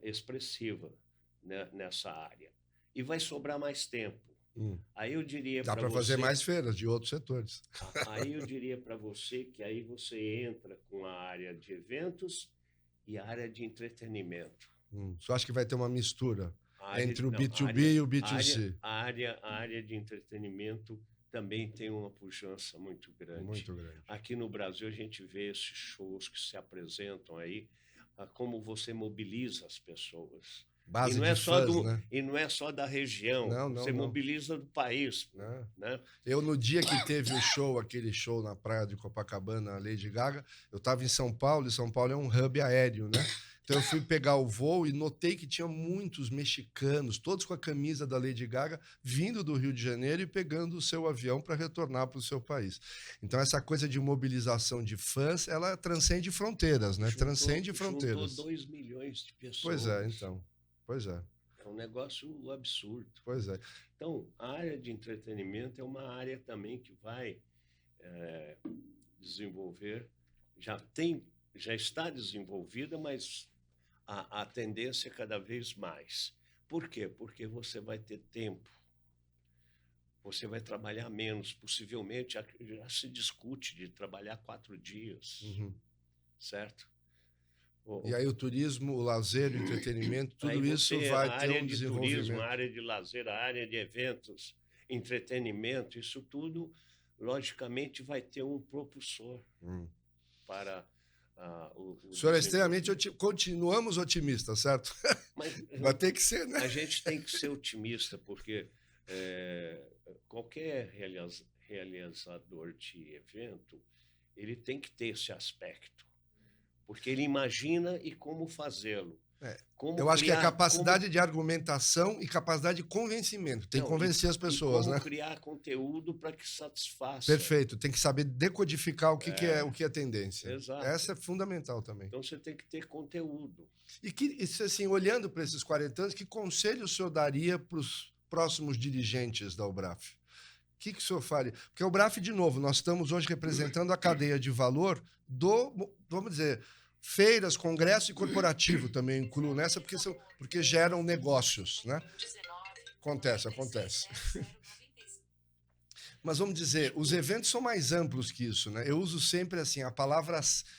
expressivas nessa área. E vai sobrar mais tempo. Aí eu diria dá para fazer mais feiras de outros setores. Aí eu diria para você que aí você entra com a área de eventos e a área de entretenimento. Só acho que vai ter uma mistura entre o B2B e o B2C. A área de entretenimento também tem uma pujança muito grande. Muito grande. Aqui no Brasil a gente vê esses shows que se apresentam aí, como você mobiliza as pessoas. Base e não é de só fãs, né? E não é só da região, você mobiliza do país. Né? Eu, no dia que teve o show, aquele show na praia de Copacabana, a Lady Gaga, eu estava em São Paulo, e São Paulo é um hub aéreo, né? Então eu fui pegar o voo e notei que tinha muitos mexicanos, todos com a camisa da Lady Gaga, vindo do Rio de Janeiro e pegando o seu avião para retornar para o seu país. Então essa coisa de mobilização de fãs, ela transcende fronteiras, né? Transcende fronteiras. Juntou 2 milhões de pessoas. Pois é, então. Pois é. É um negócio absurdo. Pois é. Então, a área de entretenimento é uma área também que vai desenvolver, já está desenvolvida, mas a tendência é cada vez mais. Por quê? Porque você vai ter tempo, você vai trabalhar menos, possivelmente já se discute de trabalhar 4 dias, certo? E aí o turismo, o lazer, o entretenimento, tudo isso vai ter um desenvolvimento. Turismo, a área de lazer, a área de eventos, entretenimento, isso tudo, logicamente, vai ter um propulsor para o senhor é extremamente continuamos otimistas, certo? Mas, vai ter que ser, né? A gente tem que ser otimista, porque qualquer realizador de evento, ele tem que ter esse aspecto. Porque ele imagina e como fazê-lo. Como Eu acho que é criar, capacidade de argumentação e capacidade de convencimento. Tem que convencer as pessoas, como né? criar conteúdo para que satisfaça. Perfeito. Tem que saber decodificar o que é tendência. Exato. Essa é fundamental também. Então você tem que ter conteúdo. E assim, olhando para esses 40 anos, que conselho o senhor daria para os próximos dirigentes da Ubraf? O que o senhor faria? Porque a Ubraf, de novo, nós estamos hoje representando a cadeia de valor vamos dizer, feiras, congresso e corporativo também incluo nessa, porque geram negócios, né? Acontece. Mas vamos dizer, os eventos são mais amplos que isso, né? Eu uso sempre assim,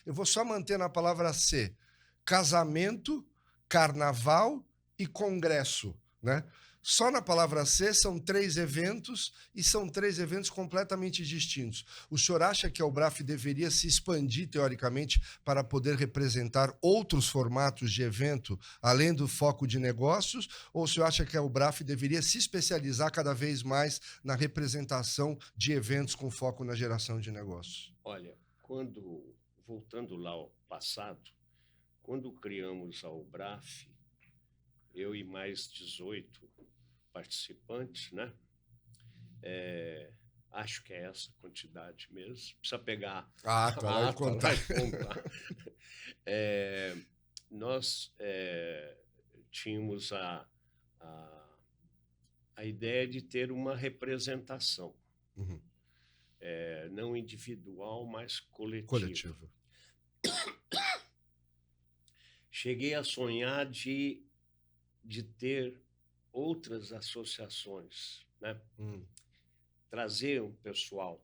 eu vou só manter na palavra C: casamento, carnaval e congresso, né? Só na palavra C são 3 eventos e são 3 eventos completamente distintos. O senhor acha que a Ubraf deveria se expandir, teoricamente, para poder representar outros formatos de evento, além do foco de negócios? Ou o senhor acha que a Ubraf deveria se especializar cada vez mais na representação de eventos com foco na geração de negócios? Olha, voltando lá ao passado, quando criamos a Ubraf, eu e mais 18 participantes, né? Acho que é essa quantidade mesmo. Precisa pegar tá lá e contar. Nós tínhamos a ideia de ter uma representação, não individual, mas coletiva. Cheguei a sonhar de ter outras associações, né? Trazer um pessoal.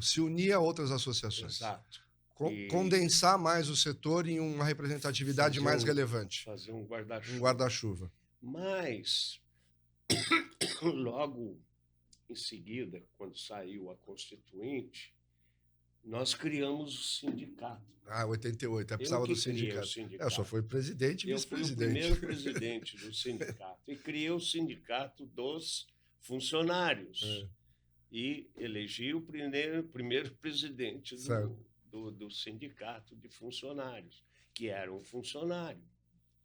Se unir a outras associações. Exato. Condensar mais o setor em uma representatividade mais relevante. Fazer um guarda-chuva. Um guarda-chuva. Mas, logo em seguida, quando saiu a Constituinte, nós criamos o sindicato. 88, precisava do sindicato. Eu só fui presidente e vice-presidente. Eu fui o primeiro presidente do sindicato e criei o sindicato dos funcionários. E elegi o primeiro presidente do sindicato de funcionários, que era um funcionário,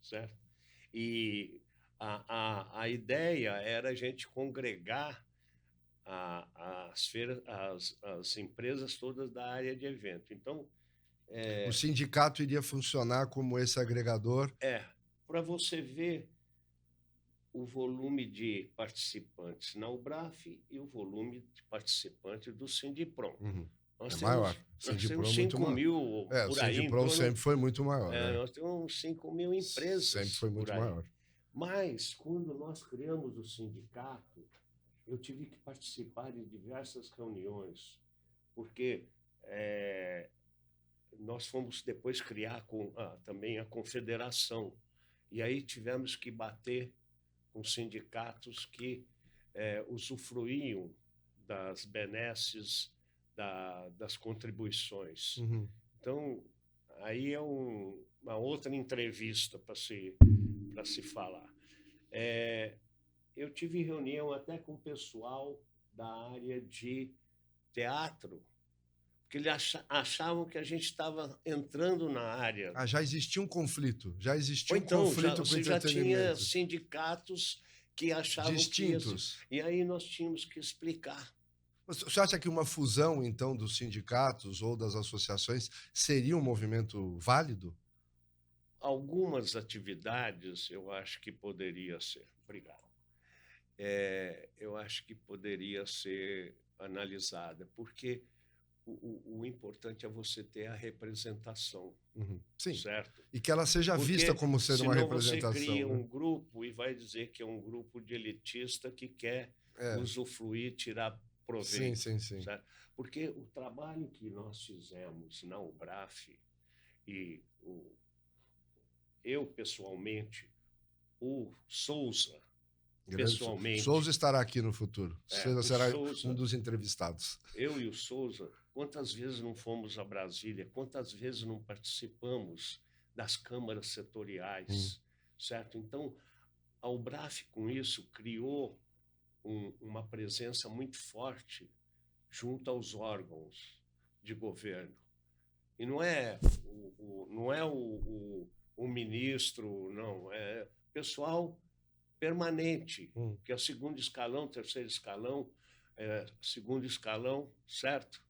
certo? E a ideia era a gente congregar as empresas todas da área de evento. Então, o sindicato iria funcionar como esse agregador? Para você ver o volume de participantes na Ubraf e o volume de participantes do Sindiprom. Maior. Nós temos 5 mil por aí. O Sindiprom sempre foi muito maior. Nós temos 5 mil empresas. Sempre foi muito maior. Mas, quando nós criamos o sindicato, eu tive que participar de diversas reuniões, porque nós fomos depois criar também a confederação. E aí tivemos que bater com sindicatos que usufruíam das benesses das contribuições. Então, aí é uma outra entrevista para se falar. Eu tive reunião até com o pessoal da área de teatro, porque eles achavam que a gente estava entrando na área. Já existia um conflito. Já existia um conflito com o entretenimento. Já tinha sindicatos que achavam distintos. E aí nós tínhamos que explicar. Você acha que uma fusão, então, dos sindicatos ou das associações seria um movimento válido? Algumas atividades eu acho que poderia ser. Obrigado. Eu acho que poderia ser analisada, porque o importante é você ter a representação. Sim. Certo? E que ela seja vista como sendo uma representação. Você cria um grupo e vai dizer que é um grupo de elitista que quer usufruir, tirar proveito. Sim. Certo? Porque o trabalho que nós fizemos na Ubraf, e eu pessoalmente, o Souza, pessoalmente. Souza estará aqui no futuro. Será um dos entrevistados. Eu e o Souza, quantas vezes não fomos a Brasília, quantas vezes não participamos das câmaras setoriais, certo? Então, a Ubraf, com isso, criou uma presença muito forte junto aos órgãos de governo. E não é o um ministro, não, é pessoal permanente, que é o segundo escalão, terceiro escalão, segundo escalão, certo?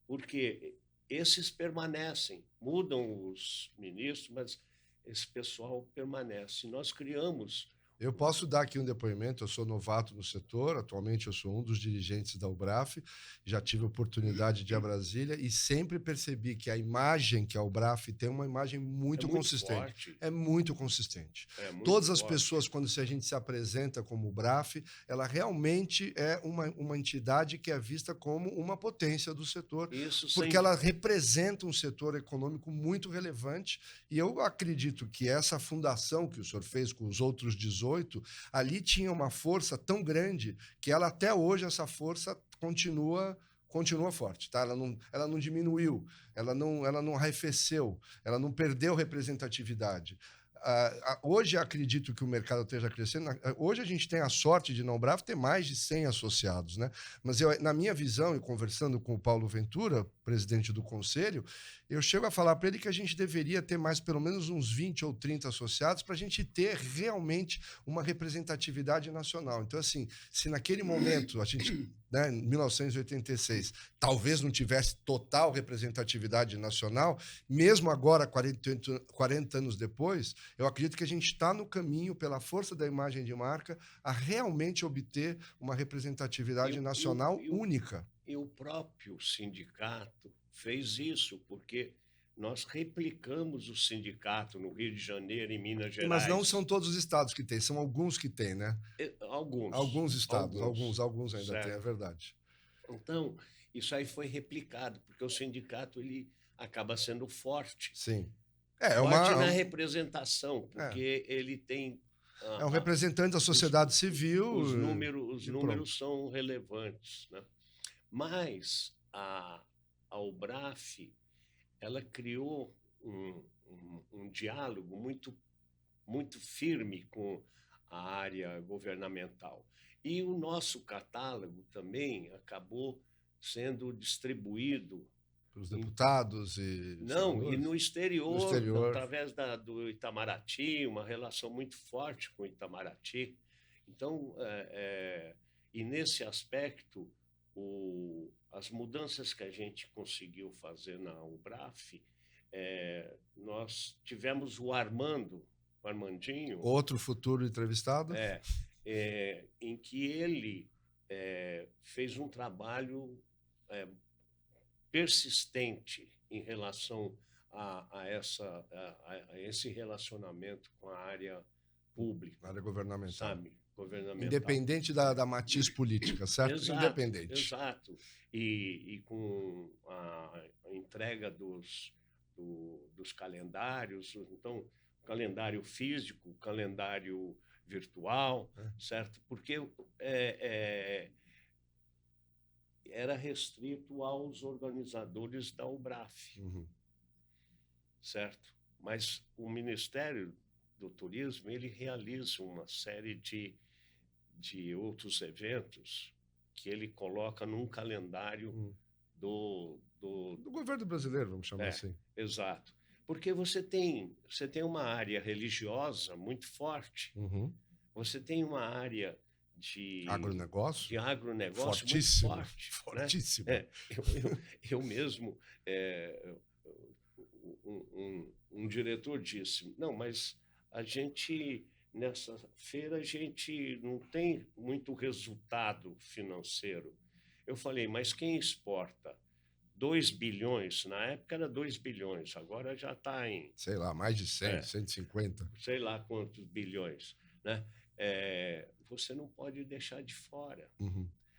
Porque esses permanecem, mudam os ministros, mas esse pessoal permanece. Nós criamos. Eu posso dar aqui um depoimento, eu sou novato no setor, atualmente eu sou um dos dirigentes da UBRAF, já tive a oportunidade de ir a Brasília e sempre percebi que a imagem que a UBRAF tem é uma imagem muito consistente. Forte. É muito consistente. Muito Todas as forte. pessoas, quando a gente se apresenta como UBRAF, ela realmente é uma entidade que é vista como uma potência do setor, porque ela representa um setor econômico muito relevante e eu acredito que essa fundação que o senhor fez com os outros 18, ali tinha uma força tão grande que ela até hoje, essa força continua forte, tá? Ela não diminuiu, ela não arrefeceu, ela não perdeu representatividade. Hoje acredito que o mercado esteja crescendo. Hoje a gente tem a sorte de na UBRAF ter mais de 100 associados, né? Mas na minha visão, e conversando com o Paulo Ventura, presidente do conselho, eu chego a falar para ele que a gente deveria ter mais pelo menos uns 20 ou 30 associados para a gente ter realmente uma representatividade nacional. Então, assim, se naquele momento a gente, né, em 1986, talvez não tivesse total representatividade nacional, mesmo agora, 40 anos depois, eu acredito que a gente está no caminho, pela força da imagem de marca, a realmente obter uma representatividade nacional única. E o próprio sindicato fez isso, porque nós replicamos o sindicato no Rio de Janeiro, em Minas Gerais. Mas não são todos os estados que têm, são alguns que têm, né? Alguns estados, alguns ainda têm, é verdade. Então, isso aí foi replicado, porque o sindicato ele acaba sendo forte. Sim. Forte na representação, porque ele tem... É um representante da sociedade civil. Os números são relevantes, né? Mas a UBRAF, ela criou um diálogo muito firme com a área governamental. E o nosso catálogo também acabou sendo distribuído para os deputados e... Não, e no exterior. Através do Itamaraty, uma relação muito forte com o Itamaraty. Então, e nesse aspecto, as mudanças que a gente conseguiu fazer na UBRAF, nós tivemos o Armandinho... Outro futuro entrevistado? Em que ele fez um trabalho persistente em relação a esse relacionamento com a área pública. A área governamental. Sabe? Governamental. Independente da matiz política, certo? Exato, independente. Exato. E com a entrega dos calendários, então, calendário físico, calendário virtual, certo? Porque era restrito aos organizadores da UBRAF, certo? Mas o Ministério do Turismo ele realiza uma série de outros eventos que ele coloca num calendário do governo brasileiro, vamos chamar assim. Exato. Porque você tem uma área religiosa muito forte, você tem uma área de agronegócio fortíssimo, muito forte. Fortíssimo. Né? Eu mesmo, um diretor disse, não, mas a gente, nessa feira, a gente não tem muito resultado financeiro. Eu falei, mas quem exporta 2 bilhões, na época era 2 bilhões, agora já está em... Sei lá, mais de 100, 150. Sei lá quantos bilhões, né? Você não pode deixar de fora.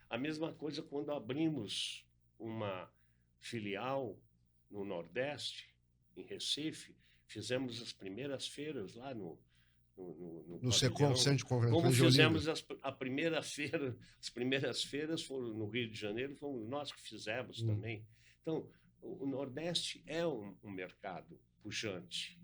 A mesma coisa quando abrimos uma filial no Nordeste, em Recife, fizemos as primeiras feiras lá no Secom, Centro de Convenções. Como fizemos a primeira feira, as primeiras feiras foram no Rio de Janeiro, fomos nós que fizemos também. Então, o Nordeste é um mercado pujante,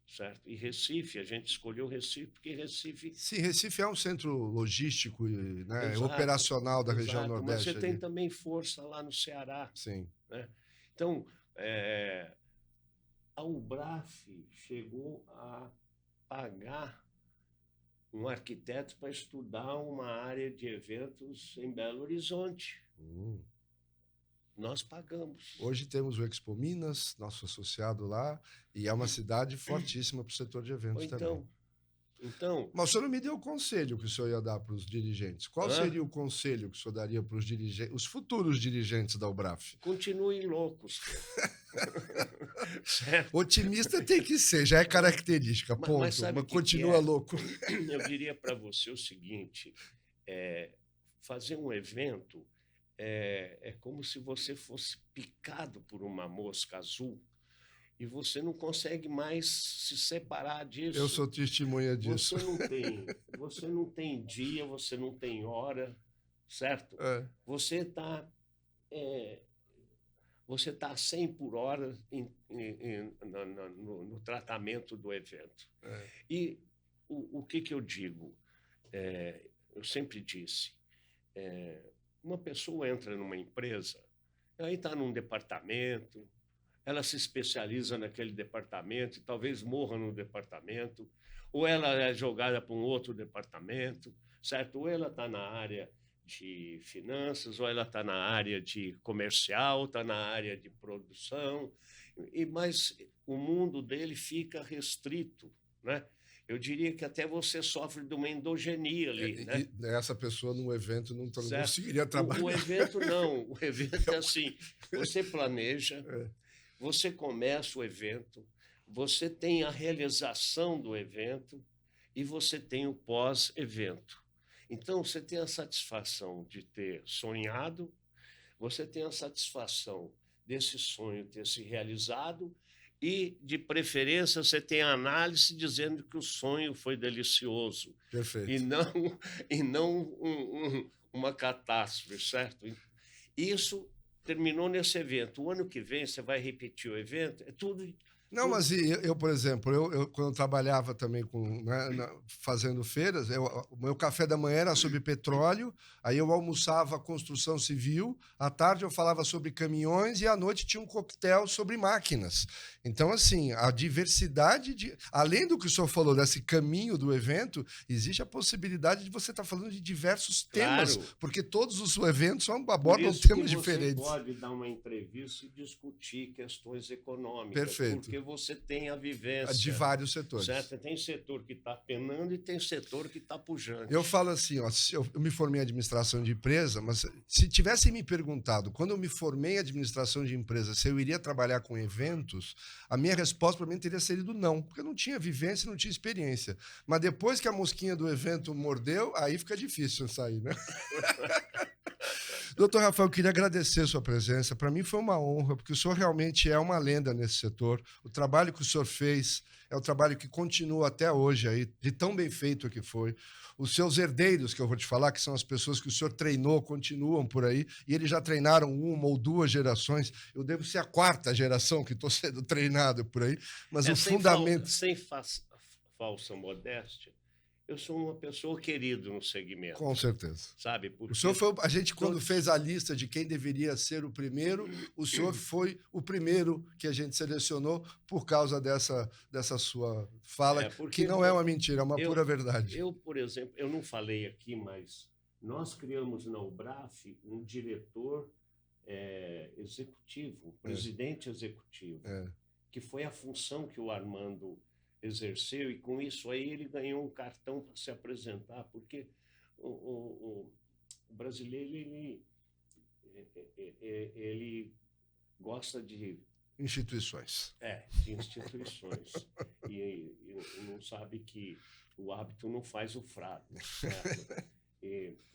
certo? E Recife, a gente escolheu Recife porque Recife... Sim, Recife é um centro logístico, né, operacional da região Nordeste. Mas você tem também força lá no Ceará. Sim. Né? Então, a BRAF chegou a pagar um arquiteto para estudar uma área de eventos em Belo Horizonte. Nós pagamos. Hoje temos o Expo Minas, nosso associado lá, e é uma cidade fortíssima para o setor de eventos também. Então, mas o senhor não me deu o conselho que o senhor ia dar para os dirigentes. Qual seria o conselho que o senhor daria para os dirigentes, os futuros dirigentes da UBRAF? Continuem loucos. Certo? Otimista tem que ser, já é característica, ponto. Mas continua louco. Eu diria para você o seguinte, fazer um evento é como se você fosse picado por uma mosca azul e você não consegue mais se separar disso. Eu sou testemunha disso. Você não tem dia, você não tem hora, certo? Você está a 100 por hora no tratamento do evento. E o que eu digo? Eu sempre disse, uma pessoa entra numa empresa, aí está num departamento, ela se especializa naquele departamento e talvez morra no departamento, ou ela é jogada para um outro departamento, certo? Ou ela está na área de finanças, ou ela está na área de comercial, está na área de produção, mas o mundo dele fica restrito, né? Eu diria que até você sofre de uma endogenia ali, né? E essa pessoa no evento não conseguiria trabalhar. O evento não, o evento é assim, você planeja, você começa o evento, você tem a realização do evento e você tem o pós-evento. Então, você tem a satisfação de ter sonhado, você tem a satisfação desse sonho ter se realizado e, de preferência, você tem a análise dizendo que o sonho foi delicioso. Perfeito. E não uma catástrofe, certo? Isso terminou nesse evento. O ano que vem você vai repetir o evento, é tudo... Não, mas eu, por exemplo, quando eu trabalhava também fazendo feiras, o meu café da manhã era sobre petróleo, aí eu almoçava construção civil, à tarde eu falava sobre caminhões e à noite tinha um coquetel sobre máquinas. Então, assim, a diversidade, além do que o senhor falou, desse caminho do evento, existe a possibilidade de você estar falando de diversos temas, porque todos os eventos abordam temas diferentes. Você pode dar uma entrevista e discutir questões econômicas. Perfeito. Porque você tem a vivência de vários setores. Certo? Tem setor que está penando e tem setor que está pujante. Eu falo assim, ó, eu me formei em administração de empresa, mas se tivessem me perguntado, quando eu me formei em administração de empresa, se eu iria trabalhar com eventos, a minha resposta para mim teria sido não, porque eu não tinha vivência, não tinha experiência. Mas depois que a mosquinha do evento mordeu, aí fica difícil sair, né? Doutor Rafael, eu queria agradecer a sua presença. Para mim foi uma honra, porque o senhor realmente é uma lenda nesse setor. O trabalho que o senhor fez é o trabalho que continua até hoje, aí, de tão bem feito que foi. Os seus herdeiros, que eu vou te falar, que são as pessoas que o senhor treinou, continuam por aí, e eles já treinaram uma ou duas gerações. Eu devo ser a 4ª geração que estou sendo treinado por aí, mas o fundamento... Sem falsa modéstia, eu sou uma pessoa querida no segmento. Com certeza. Sabe? Porque o senhor foi, a gente, quando fez a lista de quem deveria ser o primeiro, o senhor foi o primeiro que a gente selecionou por causa dessa sua fala, que não é uma mentira, é uma pura verdade. Eu, por exemplo, eu não falei aqui, mas nós criamos na UBRAF um diretor executivo, um presidente executivo, que foi a função que o Armando exerceu, e com isso aí ele ganhou um cartão para se apresentar, porque o brasileiro ele gosta de instituições. De instituições e não sabe que o hábito não faz o fraco, certo?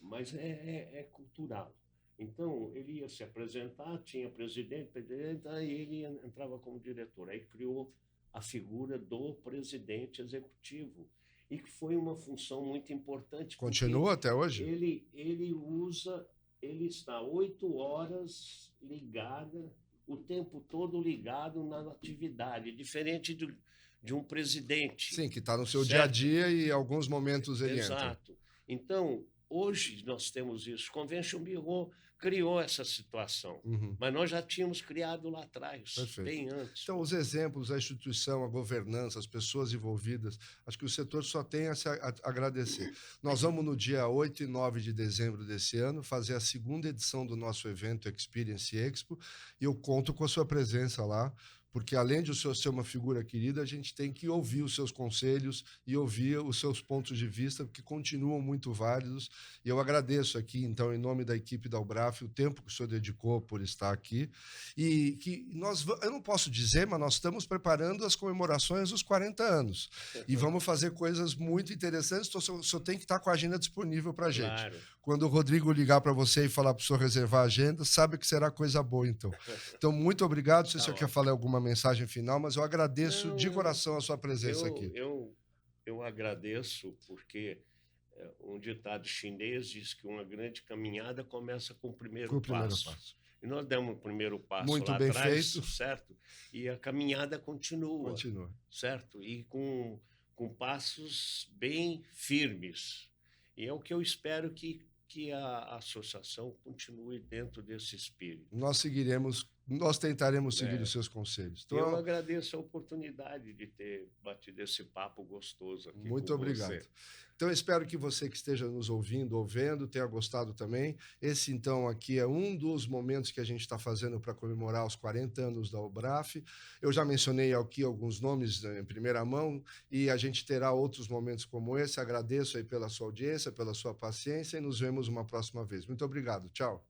Mas é cultural. Então ele ia se apresentar, tinha presidente, aí ele entrava como diretor, aí criou a figura do presidente executivo, e que foi uma função muito importante. Continua até hoje? Ele está 8 horas ligado, o tempo todo ligado na atividade, diferente de um presidente. Sim, que está no seu dia a dia e em alguns momentos ele entra. Exato. Então, hoje nós temos isso. Convention Bureau, criou essa situação, Uhum. mas nós já tínhamos criado lá atrás, Perfeito. bem antes. Então, os exemplos, a instituição, a governança, as pessoas envolvidas, acho que o setor só tem a se agradecer. Nós vamos, no dia 8 e 9 de dezembro desse ano, fazer a segunda edição do nosso evento Experience Expo, e eu conto com a sua presença lá, porque além de o senhor ser uma figura querida, a gente tem que ouvir os seus conselhos e ouvir os seus pontos de vista, porque continuam muito válidos. E eu agradeço aqui, então, em nome da equipe da Ubraf, o tempo que o senhor dedicou por estar aqui. E que eu não posso dizer, mas nós estamos preparando as comemorações dos 40 anos. E vamos fazer coisas muito interessantes, então o senhor tem que estar com a agenda disponível para a gente. Claro. Quando o Rodrigo ligar para você e falar para o senhor reservar a agenda, sabe que será coisa boa, então. Então, muito obrigado. Não sei se o senhor quer falar alguma mensagem final, mas eu agradeço de coração a sua presença aqui. Eu agradeço, porque um ditado chinês diz que uma grande caminhada começa com o primeiro passo. E nós demos o primeiro passo muito lá bem atrás, feito. Certo? E a caminhada continua. Certo? E com passos bem firmes. E é o que eu espero que a associação continue dentro desse espírito. Nós tentaremos seguir os seus conselhos. Então, eu agradeço a oportunidade de ter batido esse papo gostoso aqui. Muito obrigado. Você. Então, eu espero que você que esteja nos ouvindo ou vendo tenha gostado também. Esse, então, aqui é um dos momentos que a gente está fazendo para comemorar os 40 anos da Ubraf. Eu já mencionei aqui alguns nomes em primeira mão e a gente terá outros momentos como esse. Agradeço aí pela sua audiência, pela sua paciência e nos vemos uma próxima vez. Muito obrigado. Tchau.